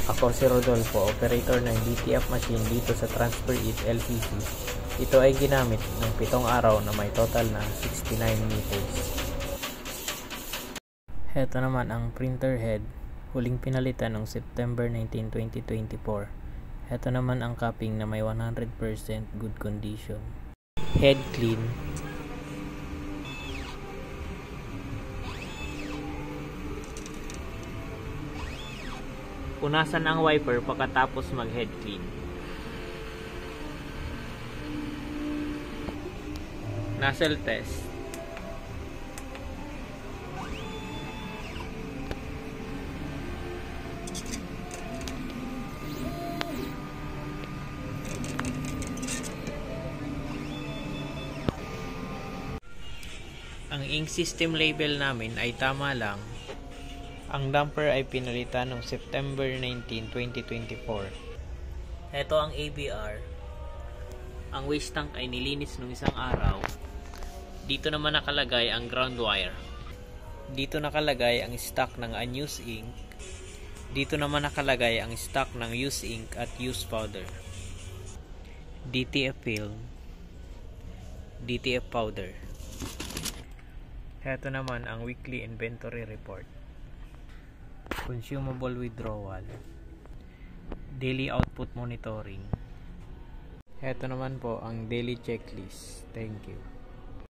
Ako si Rodolfo, operator ng DTF machine dito sa Transfer It LCC. Ito ay ginamit ng 7 araw na may total na 69 meters. Heto naman ang printer head, huling pinalitan noong September 19, 2024. Heto naman ang capping na may 100% good condition. Head clean. Punasan ang wiper pagkatapos mag-head clean. Nozzle test. Ang ink system label namin ay tama lang. Ang damper ay pinalitan noong September 19, 2024. Ito ang ABR. Ang waste tank ay nilinis noong isang araw. Dito naman nakalagay ang ground wire. Dito nakalagay ang stock ng unused ink. Dito naman nakalagay ang stock ng used ink at used powder. DTF film. DTF powder. Ito naman ang weekly inventory report. Consumable withdrawal, daily output monitoring. Ito naman po ang daily checklist. Thank you.